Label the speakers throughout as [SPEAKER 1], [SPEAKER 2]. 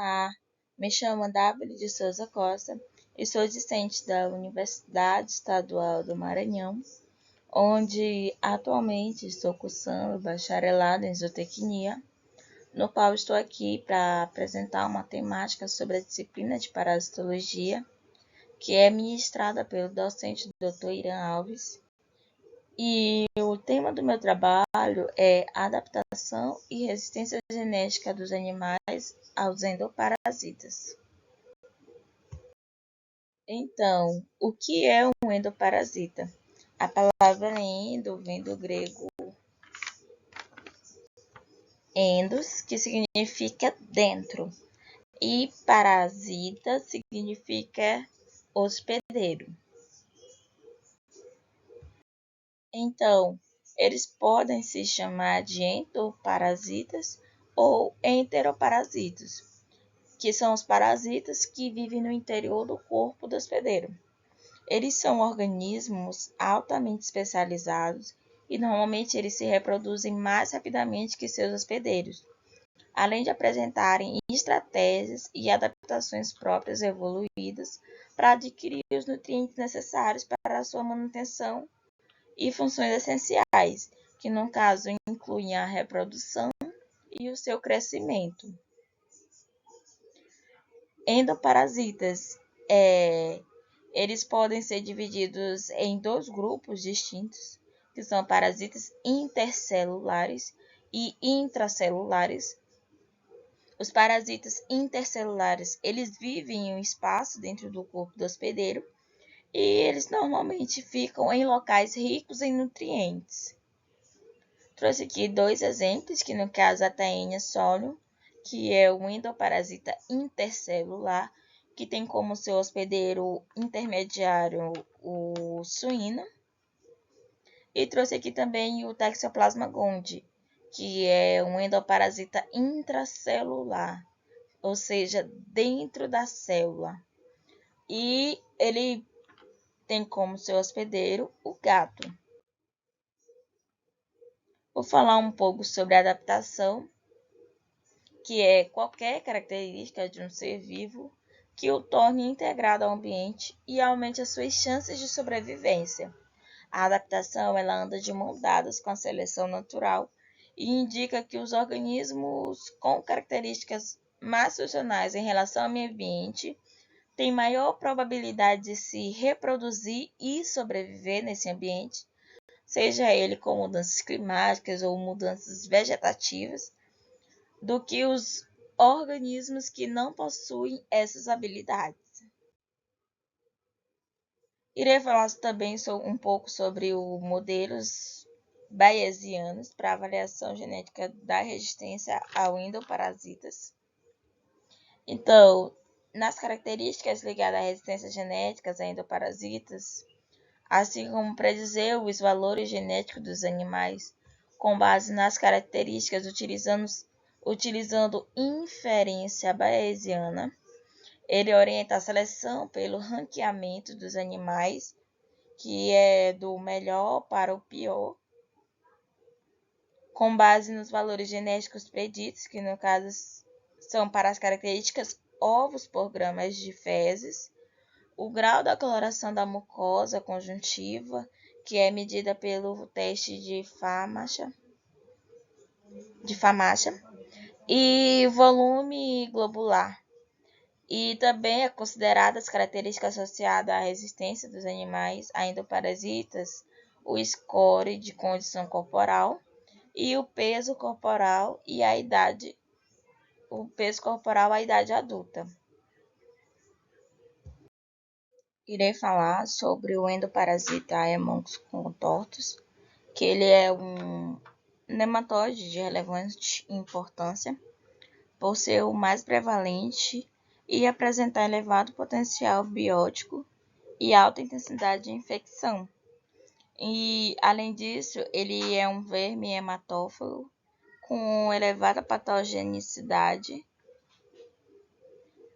[SPEAKER 1] Olá, me chamo W de Souza Costa e sou discente da Universidade Estadual do Maranhão, onde atualmente estou cursando bacharelado em zootecnia, no qual estou aqui para apresentar uma temática sobre a disciplina de parasitologia, que é ministrada pelo docente Dr. Irã Alves. E o tema do meu trabalho é adaptação e resistência genética dos animais aos endoparasitas. Então, o que é um endoparasita? A palavra endo vem do grego endos, que significa dentro, e parasita significa hospedeiro. Então, eles podem se chamar de endoparasitas ou enteroparasitas, que são os parasitas que vivem no interior do corpo do hospedeiro. Eles são organismos altamente especializados e normalmente eles se reproduzem mais rapidamente que seus hospedeiros, além de apresentarem estratégias e adaptações próprias evoluídas para adquirir os nutrientes necessários para a sua manutenção e funções essenciais, que no caso incluem a reprodução e o seu crescimento. Endoparasitas eles podem ser divididos em dois grupos distintos, que são parasitas intercelulares e intracelulares. Os parasitas intercelulares, eles vivem em um espaço dentro do corpo do hospedeiro e eles normalmente ficam em locais ricos em nutrientes. Trouxe aqui dois exemplos, que no caso a Taenia solium, que é um endoparasita intercelular, que tem como seu hospedeiro intermediário o suíno. E trouxe aqui também o Toxoplasma gondii, que é um endoparasita intracelular, ou seja, dentro da célula. E ele tem como seu hospedeiro o gato. Vou falar um pouco sobre a adaptação, que é qualquer característica de um ser vivo que o torne integrado ao ambiente e aumente as suas chances de sobrevivência. A adaptação ela anda de mãos dadas com a seleção natural e indica que os organismos com características mais funcionais em relação ao meio ambiente têm maior probabilidade de se reproduzir e sobreviver nesse ambiente, seja ele com mudanças climáticas ou mudanças vegetativas, do que os organismos que não possuem essas habilidades. Irei falar também um pouco sobre os modelos bayesianos para avaliação genética da resistência ao endoparasitas. Então, nas características ligadas à resistência genética a endoparasitas, assim como predizer os valores genéticos dos animais com base nas características utilizando inferência bayesiana, ele orienta a seleção pelo ranqueamento dos animais, que é do melhor para o pior, com base nos valores genéticos preditos, que no caso são para as características ovos por gramas de fezes, o grau da coloração da mucosa conjuntiva, que é medida pelo teste de Famacha, e volume globular. E também é considerada as características associadas à resistência dos animais a endoparasitas, o score de condição corporal e o peso corporal e a idade, à idade adulta. Irei falar sobre o endoparasita Haemonchus contortus, que ele é um nematóide de relevante importância, por ser o mais prevalente e apresentar elevado potencial biótico e alta intensidade de infecção. E, além disso, ele é um verme hematófago com elevada patogenicidade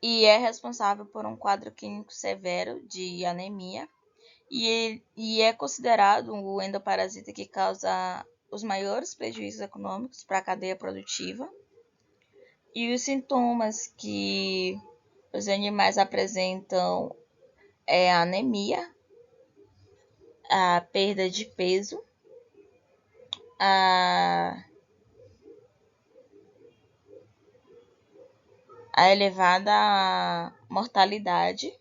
[SPEAKER 1] e é responsável por um quadro clínico severo de anemia e é considerado o endoparasita que causa os maiores prejuízos econômicos para a cadeia produtiva. E os sintomas que os animais apresentam é a anemia, a perda de peso, a, a elevada mortalidade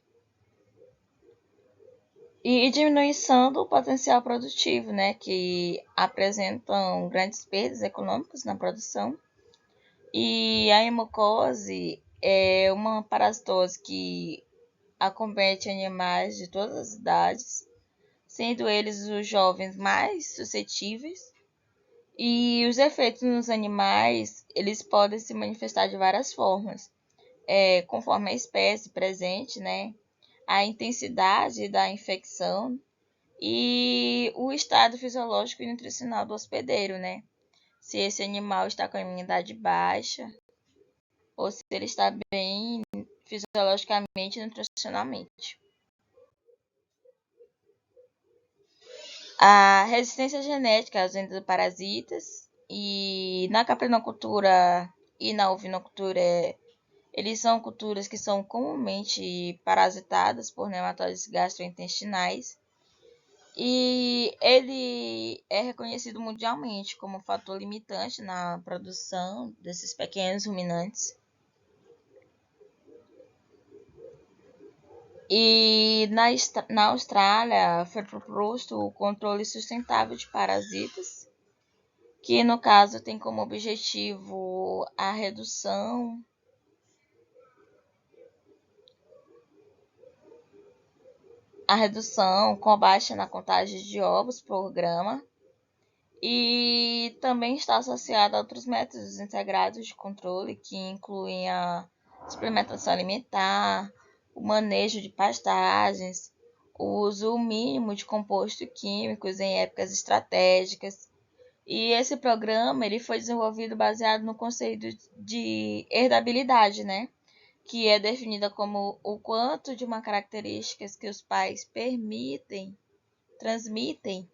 [SPEAKER 1] e diminuição do potencial produtivo, né, que apresentam grandes perdas econômicas na produção. E a hemocose é uma parasitose que acomete animais de todas as idades, sendo eles os jovens mais suscetíveis. E os efeitos nos animais, eles podem se manifestar de várias formas, conforme a espécie presente, né? A intensidade da infecção e o estado fisiológico e nutricional do hospedeiro, né? Se esse animal está com a imunidade baixa ou se ele está bem fisiologicamente e nutricionalmente. A resistência genética aos endoparasitas e na caprinocultura e na ovinocultura, eles são culturas que são comumente parasitadas por nematóides gastrointestinais e ele é reconhecido mundialmente como fator limitante na produção desses pequenos ruminantes. E na Austrália foi proposto o controle sustentável de parasitas, que no caso tem como objetivo a redução com baixa na contagem de ovos por grama, e também está associado a outros métodos integrados de controle que incluem a suplementação alimentar, o manejo de pastagens, o uso mínimo de compostos químicos em épocas estratégicas. E esse programa ele foi desenvolvido baseado no conceito de herdabilidade, né? Que é definida como o quanto de uma característica que os pais transmitem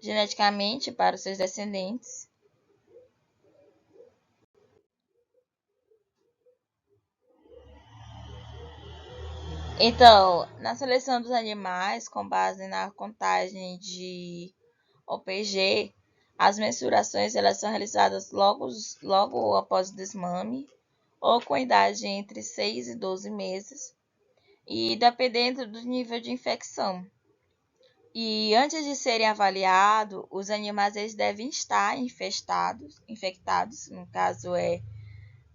[SPEAKER 1] geneticamente para os seus descendentes. Então, na seleção dos animais, com base na contagem de OPG, as mensurações elas são realizadas logo após o desmame, ou com idade entre 6 e 12 meses, e dependendo do nível de infecção. E antes de serem avaliados, os animais eles devem estar infectados, no caso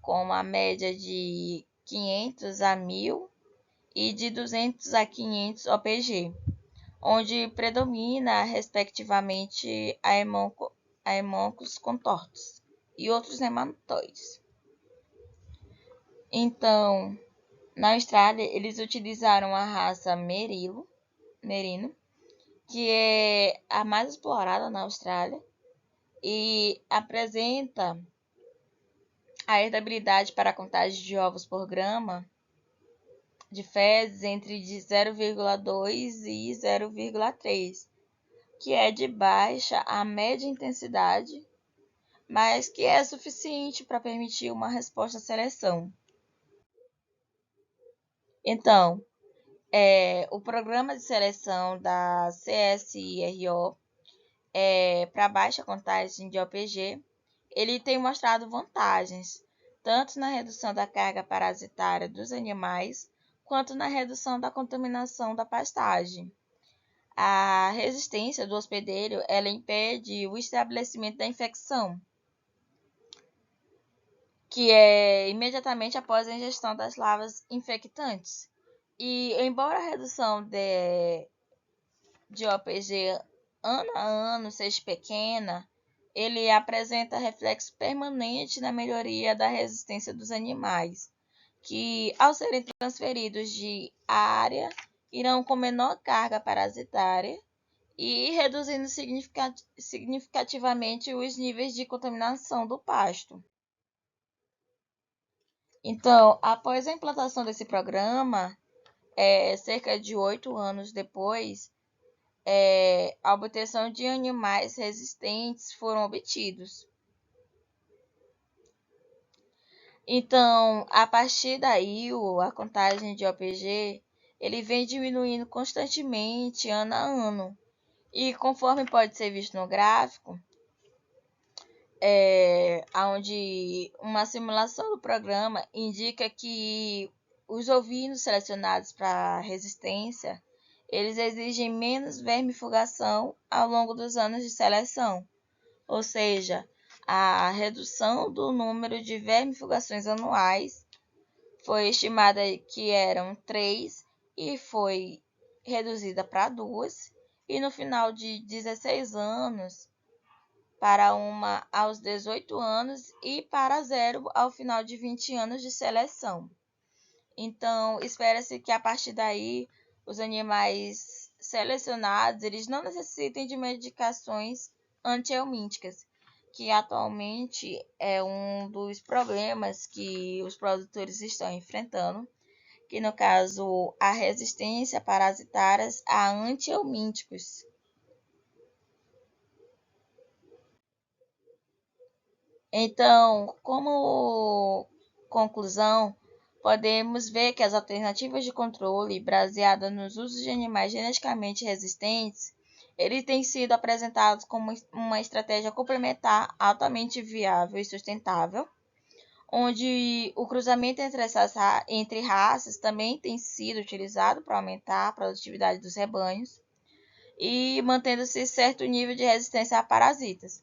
[SPEAKER 1] com uma média de 500 a 1000 e de 200 a 500 OPG, onde predomina, respectivamente, a Haemococcus contortus e outros nematóides. Então, na Austrália, eles utilizaram a raça merino, que é a mais explorada na Austrália e apresenta a herdabilidade para a contagem de ovos por grama de fezes entre de 0,2 e 0,3, que é de baixa a média intensidade, mas que é suficiente para permitir uma resposta à seleção. Então, o programa de seleção da CSIRO para baixa contagem de OPG, ele tem mostrado vantagens, tanto na redução da carga parasitária dos animais, quanto na redução da contaminação da pastagem. A resistência do hospedeiro ela impede o estabelecimento da infecção, que é imediatamente após a ingestão das larvas infectantes. E embora a redução de OPG ano a ano seja pequena, ele apresenta reflexo permanente na melhoria da resistência dos animais, que, ao serem transferidos de área, irão com menor carga parasitária e reduzindo significativamente os níveis de contaminação do pasto. Então, após a implantação desse programa, cerca de 8 anos depois, a obtenção de animais resistentes foram obtidos. Então, a partir daí, a contagem de OPG, ele vem diminuindo constantemente, ano a ano. E conforme pode ser visto no gráfico, onde uma simulação do programa indica que os ovinos selecionados para resistência, eles exigem menos vermifugação ao longo dos anos de seleção, ou seja, a redução do número de vermifugações anuais foi estimada que eram 3 e foi reduzida para 2, e no final de 16 anos para uma aos 18 anos e para zero ao final de 20 anos de seleção. Então, espera-se que a partir daí os animais selecionados eles não necessitem de medicações antihelmínticas, que atualmente é um dos problemas que os produtores estão enfrentando, que no caso a resistência parasitária a antihelmínticos. Então, como conclusão, podemos ver que as alternativas de controle baseadas nos usos de animais geneticamente resistentes, eles têm sido apresentados como uma estratégia complementar altamente viável e sustentável, onde o cruzamento entre raças também tem sido utilizado para aumentar a produtividade dos rebanhos e mantendo-se certo nível de resistência a parasitas.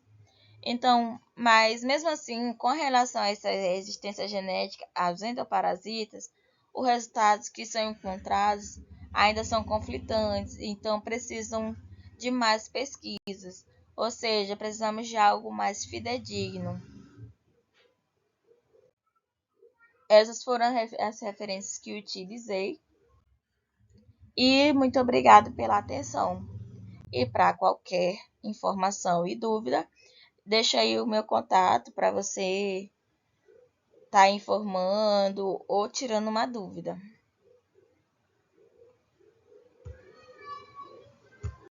[SPEAKER 1] Então, mas mesmo assim, com relação a essa resistência genética aos endoparasitas, os resultados que são encontrados ainda são conflitantes, então precisam de mais pesquisas, ou seja, precisamos de algo mais fidedigno. Essas foram as referências que utilizei e muito obrigado pela atenção. E para qualquer informação e dúvida, deixa aí o meu contato para você estar informando ou tirando uma dúvida.